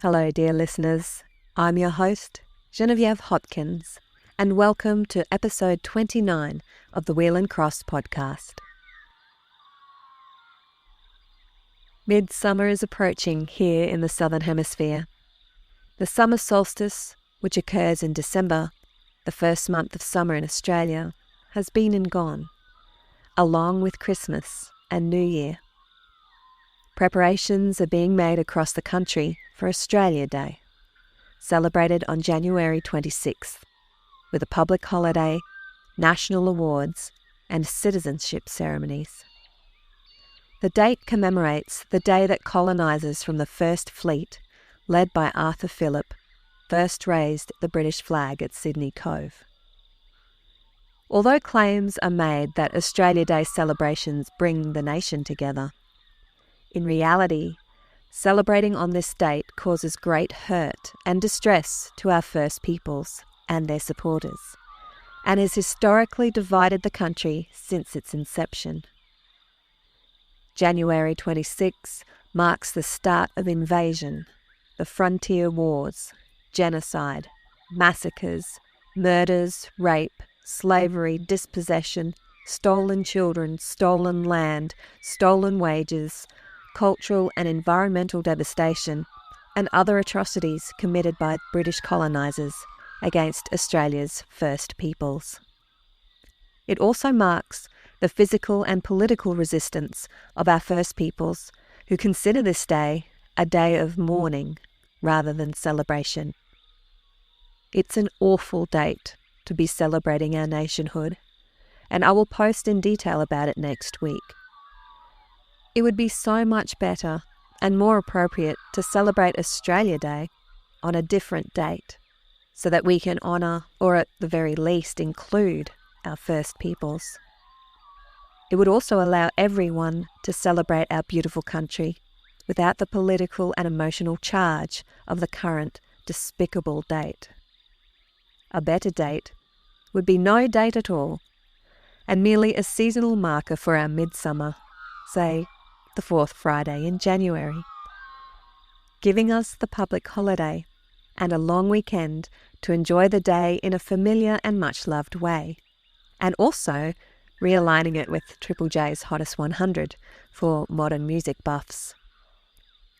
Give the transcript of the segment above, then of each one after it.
Hello, dear listeners. I'm your host, Genevieve Hopkins, and welcome to episode 29 of the Wheel and Cross podcast. Midsummer is approaching here in the Southern Hemisphere. The summer solstice, which occurs in December, the first month of summer in Australia, has been and gone, along with Christmas and New Year. Preparations are being made across the country for Australia Day, celebrated on January 26th, with a public holiday, national awards, and citizenship ceremonies. The date commemorates the day that colonisers from the First Fleet, led by Arthur Phillip, first raised the British flag at Sydney Cove. Although claims are made that Australia Day celebrations bring the nation together, in reality, celebrating on this date causes great hurt and distress to our First Peoples and their supporters, and has historically divided the country since its inception. January 26 marks the start of invasion, the frontier wars, genocide, massacres, murders, rape, slavery, dispossession, stolen children, stolen land, stolen wages, cultural and environmental devastation, and other atrocities committed by British colonisers against Australia's First Peoples. It also marks the physical and political resistance of our First Peoples, who consider this day a day of mourning rather than celebration. It's an awful date to be celebrating our nationhood, and I will post in detail about it next week. It would be so much better and more appropriate to celebrate Australia Day on a different date, so that we can honour, or at the very least include, our First Peoples. It would also allow everyone to celebrate our beautiful country without the political and emotional charge of the current despicable date. A better date would be no date at all, and merely a seasonal marker for our midsummer, say the fourth Friday in January, giving us the public holiday and a long weekend to enjoy the day in a familiar and much-loved way, and also realigning it with Triple J's Hottest 100 for modern music buffs.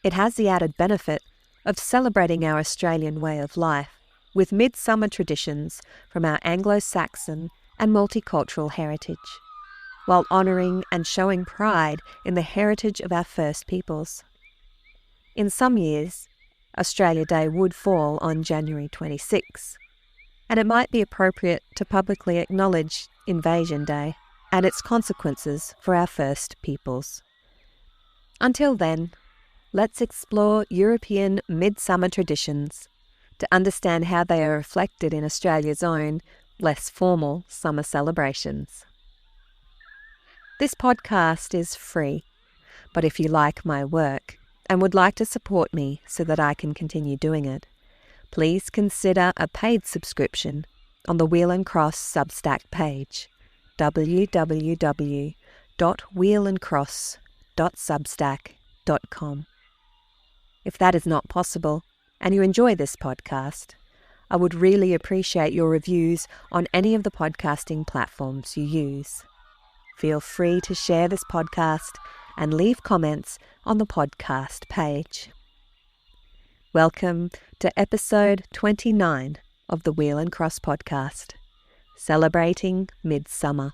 It has the added benefit of celebrating our Australian way of life with midsummer traditions from our Anglo-Saxon and multicultural heritage, while honouring and showing pride in the heritage of our First Peoples. In some years, Australia Day would fall on January 26, and it might be appropriate to publicly acknowledge Invasion Day and its consequences for our First Peoples. Until then, let's explore European Midsummer traditions to understand how they are reflected in Australia's own, less formal summer celebrations. This podcast is free, but if you like my work and would like to support me so that I can continue doing it, please consider a paid subscription on the Wheel and Cross Substack page, www.wheelandcross.substack.com. If that is not possible, and you enjoy this podcast, I would really appreciate your reviews on any of the podcasting platforms you use. Feel free to share this podcast and leave comments on the podcast page. Welcome to episode 29 of the Wheel and Cross podcast, celebrating Midsummer.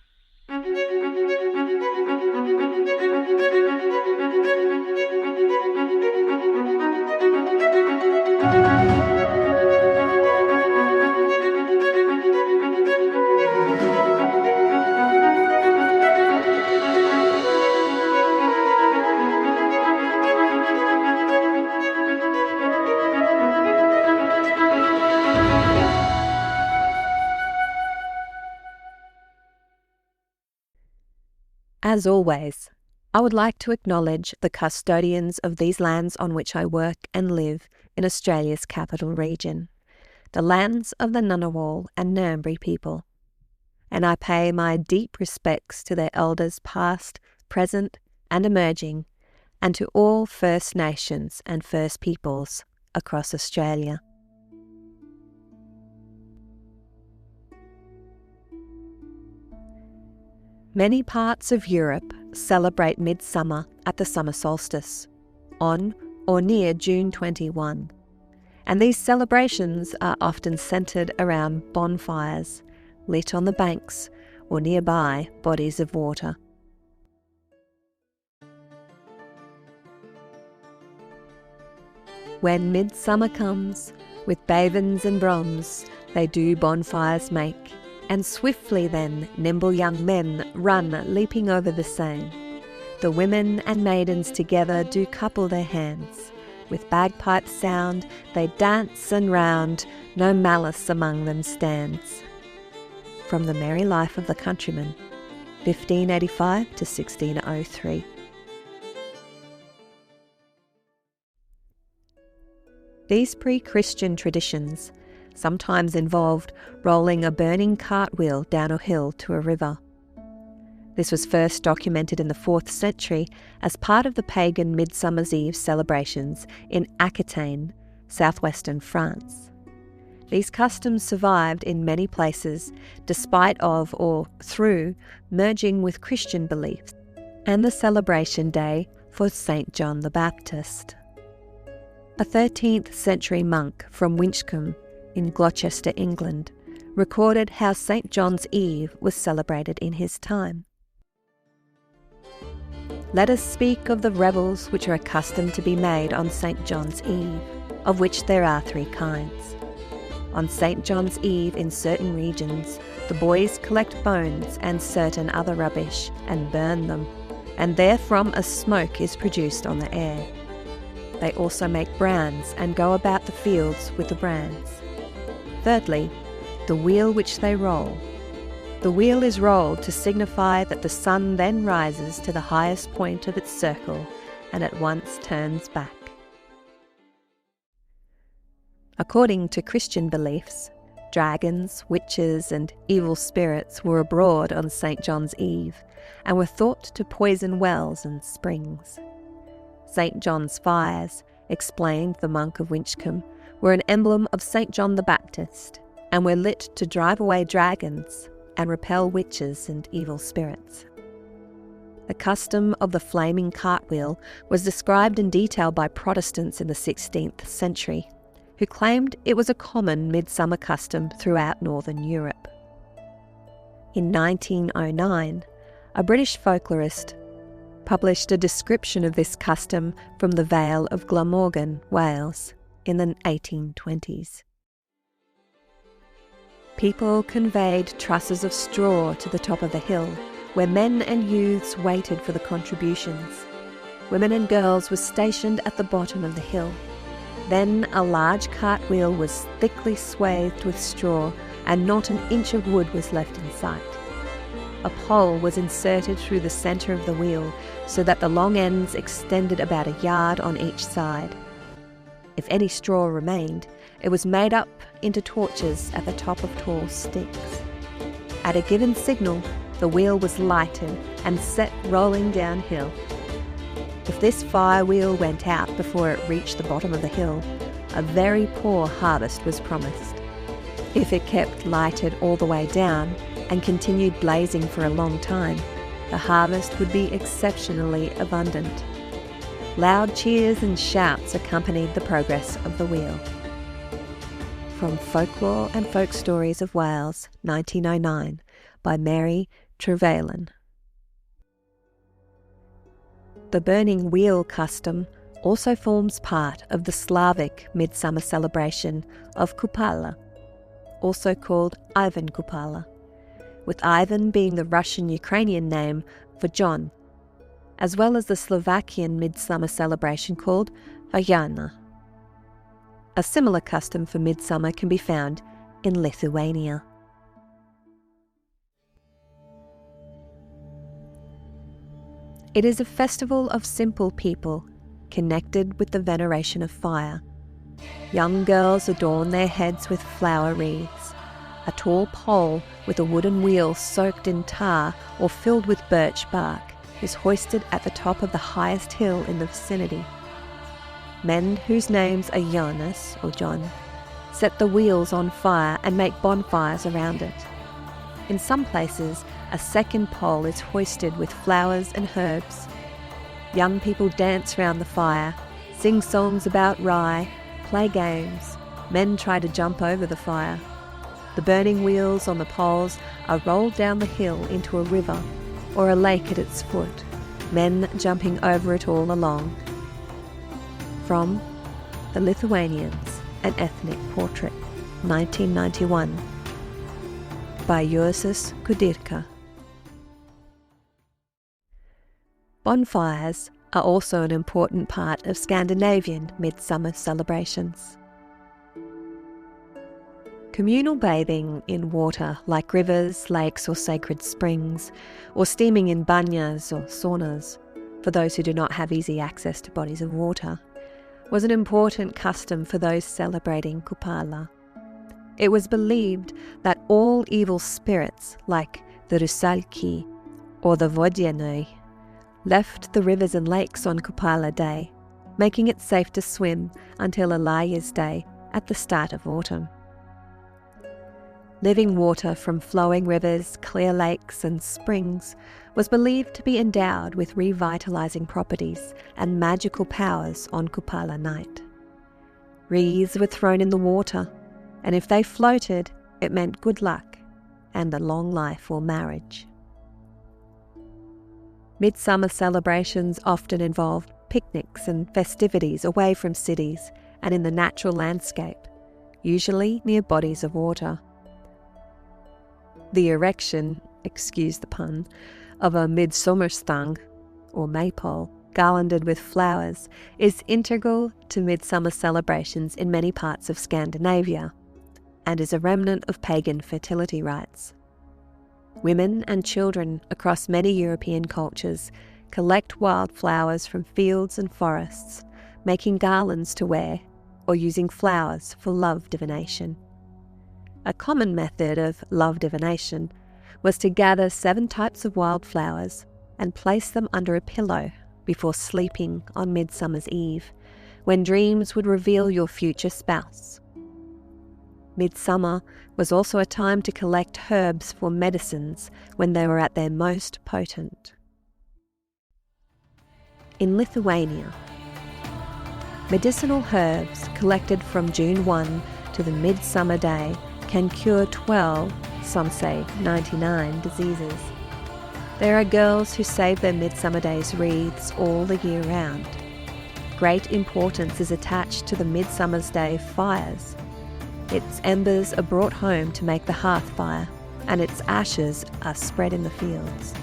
As always, I would like to acknowledge the custodians of these lands on which I work and live in Australia's capital region, the lands of the Ngunnawal and Ngambri people, and I pay my deep respects to their elders past, present and emerging, and to all First Nations and First Peoples across Australia. Many parts of Europe celebrate midsummer at the summer solstice, on or near June 21, and these celebrations are often centred around bonfires lit on the banks or nearby bodies of water. When midsummer comes, with bavens and broms, they do bonfires make, and swiftly then nimble young men run leaping over the same. The women and maidens together do couple their hands. With bagpipe sound they dance and round, no malice among them stands. From the Merry Life of the Countryman, 1585 to 1603. These pre-Christian traditions sometimes involved rolling a burning cartwheel down a hill to a river. This was first documented in the 4th century as part of the pagan Midsummer's Eve celebrations in Aquitaine, southwestern France. These customs survived in many places despite of or through merging with Christian beliefs, and the celebration day for St. John the Baptist. A 13th century monk from Winchcombe in Gloucester, England, recorded how St. John's Eve was celebrated in his time. Let us speak of the revels which are accustomed to be made on St. John's Eve, of which there are 3 kinds. On St. John's Eve in certain regions, the boys collect bones and certain other rubbish and burn them, and therefrom a smoke is produced on the air. They also make brands and go about the fields with the brands. Thirdly, the wheel which they roll. The wheel is rolled to signify that the sun then rises to the highest point of its circle and at once turns back. According to Christian beliefs, dragons, witches, and evil spirits were abroad on St. John's Eve and were thought to poison wells and springs. St. John's fires, explained the monk of Winchcombe, were an emblem of St. John the Baptist and were lit to drive away dragons and repel witches and evil spirits. The custom of the flaming cartwheel was described in detail by Protestants in the 16th century, who claimed it was a common midsummer custom throughout Northern Europe. In 1909, a British folklorist published a description of this custom from the Vale of Glamorgan, Wales, in the 1820s. People conveyed trusses of straw to the top of the hill, where men and youths waited for the contributions. Women and girls were stationed at the bottom of the hill. Then a large cartwheel was thickly swathed with straw, and not an inch of wood was left in sight. A pole was inserted through the centre of the wheel so that the long ends extended about a yard on each side. If any straw remained, it was made up into torches at the top of tall sticks. At a given signal, the wheel was lighted and set rolling downhill. If this fire wheel went out before it reached the bottom of the hill, a very poor harvest was promised. If it kept lighted all the way down and continued blazing for a long time, the harvest would be exceptionally abundant. Loud cheers and shouts accompanied the progress of the wheel. From Folklore and Folk Stories of Wales, 1909, by Mary Trevelyan. The burning wheel custom also forms part of the Slavic midsummer celebration of Kupala, also called Ivan Kupala, with Ivan being the Russian-Ukrainian name for John, as well as the Slovakian midsummer celebration called Vajana. A similar custom for midsummer can be found in Lithuania. It is a festival of simple people, connected with the veneration of fire. Young girls adorn their heads with flower wreaths. A tall pole with a wooden wheel soaked in tar or filled with birch bark is hoisted at the top of the highest hill in the vicinity. men whose names are Jonas or John set the wheels on fire and make bonfires around it. In some places, a second pole is hoisted with flowers and herbs. Young people dance round the fire, sing songs about rye, play games. Men try to jump over the fire. The burning wheels on the poles are rolled down the hill into a river or a lake at its foot, men jumping over it all along. From The Lithuanians, an Ethnic Portrait, 1991, by Juozas Kudirka. Bonfires are also an important part of Scandinavian midsummer celebrations. Communal bathing in water like rivers, lakes or sacred springs, or steaming in banyas or saunas, for those who do not have easy access to bodies of water, was an important custom for those celebrating Kupala. It was believed that all evil spirits, like the Rusalki or the Vodyanoi, left the rivers and lakes on Kupala Day, making it safe to swim until Elias Day at the start of autumn. Living water from flowing rivers, clear lakes and springs was believed to be endowed with revitalising properties and magical powers on Kupala night. Wreaths were thrown in the water, and if they floated, it meant good luck and a long life or marriage. Midsummer celebrations often involved picnics and festivities away from cities and in the natural landscape, usually near bodies of water. The erection, excuse the pun, of a midsommerstang, or maypole, garlanded with flowers, is integral to midsummer celebrations in many parts of Scandinavia, and is a remnant of pagan fertility rites. Women and children across many European cultures collect wildflowers from fields and forests, making garlands to wear, or using flowers for love divination. A common method of love divination was to gather 7 types of wildflowers and place them under a pillow before sleeping on Midsummer's Eve, when dreams would reveal your future spouse. Midsummer was also a time to collect herbs for medicines when they were at their most potent. In Lithuania, medicinal herbs collected from June 1 to the Midsummer Day can cure 12, some say 99 diseases. There are girls who save their Midsummer Day's wreaths all the year round. Great importance is attached to the Midsummer's Day fires. Its embers are brought home to make the hearth fire, and its ashes are spread in the fields.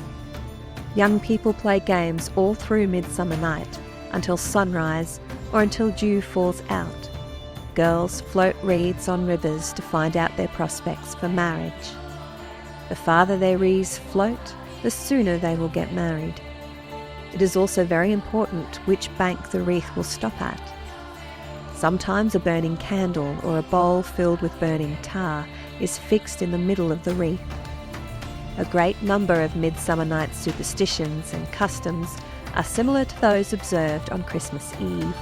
Young people play games all through Midsummer night, until sunrise or until dew falls out. Girls float wreaths on rivers to find out their prospects for marriage. The farther their wreaths float, the sooner they will get married. It is also very important which bank the wreath will stop at. Sometimes a burning candle or a bowl filled with burning tar is fixed in the middle of the wreath. A great number of Midsummer Night superstitions and customs are similar to those observed on Christmas Eve.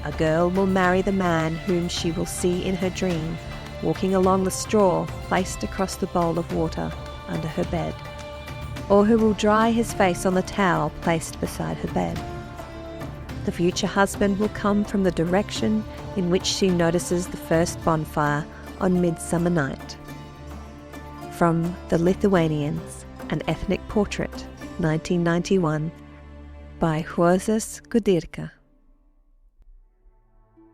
A girl will marry the man whom she will see in her dream, walking along the straw placed across the bowl of water under her bed, or who will dry his face on the towel placed beside her bed. The future husband will come from the direction in which she notices the first bonfire on Midsummer Night. From The Lithuanians, an Ethnic Portrait, 1991, by Juozas Kudirka.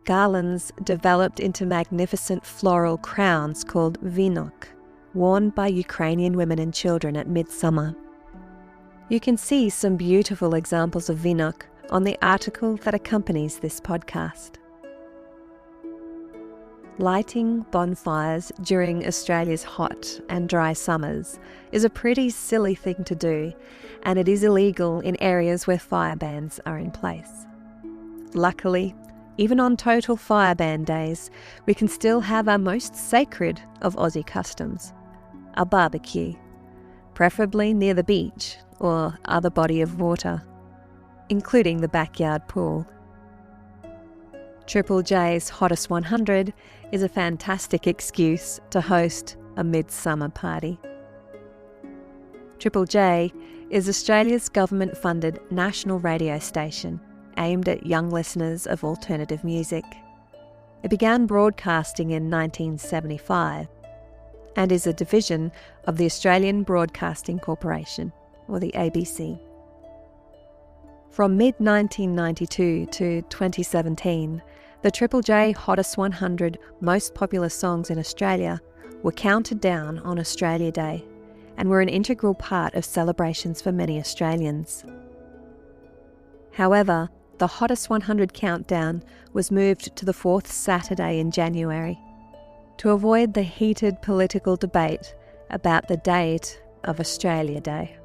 Garlands developed into magnificent floral crowns called vinok, worn by Ukrainian women and children at midsummer. You can see some beautiful examples of vinok on the article that accompanies this podcast. Lighting bonfires during Australia's hot and dry summers is a pretty silly thing to do, and it is illegal in areas where fire bans are in place. Luckily, even on total fire ban days, we can still have our most sacred of Aussie customs, a barbecue, preferably near the beach or other body of water, including the backyard pool. Triple J's Hottest 100 is a fantastic excuse to host a midsummer party. Triple J is Australia's government-funded national radio station aimed at young listeners of alternative music. It began broadcasting in 1975 and is a division of the Australian Broadcasting Corporation, or the ABC. From mid-1992 to 2017, the Triple J Hottest 100 most popular songs in Australia were counted down on Australia Day and were an integral part of celebrations for many Australians. However, the Hottest 100 countdown was moved to the fourth Saturday in January to avoid the heated political debate about the date of Australia Day.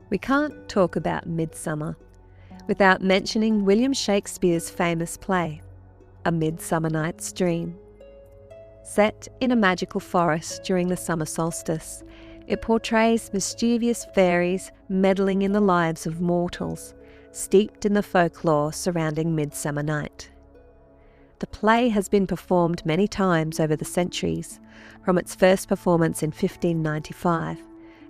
We can't talk about Midsummer without mentioning William Shakespeare's famous play, A Midsummer Night's Dream. Set in a magical forest during the summer solstice, it portrays mischievous fairies meddling in the lives of mortals, steeped in the folklore surrounding Midsummer Night. The play has been performed many times over the centuries, from its first performance in 1595,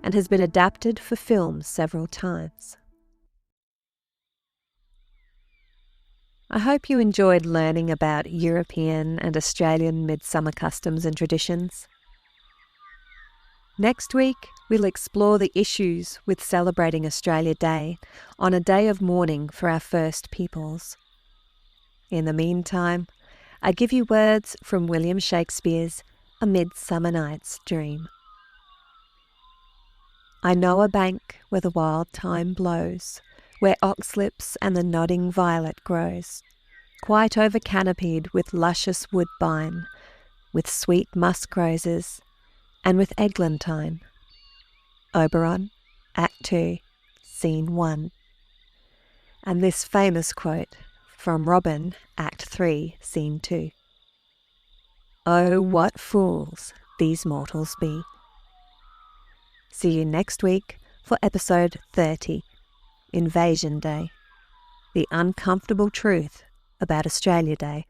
and has been adapted for film several times. I hope you enjoyed learning about European and Australian midsummer customs and traditions. Next week, we'll explore the issues with celebrating Australia Day on a day of mourning for our First Peoples. In the meantime, I give you words from William Shakespeare's A Midsummer Night's Dream. I know a bank where the wild thyme blows, where oxlips and the nodding violet grows, quite over-canopied with luscious woodbine, with sweet musk roses, and with eglantine. Oberon, Act 2, Scene 1. And this famous quote from Robin, Act 3, Scene 2. Oh, what fools these mortals be. See you next week for episode 30, Invasion Day, the uncomfortable truth about Australia Day.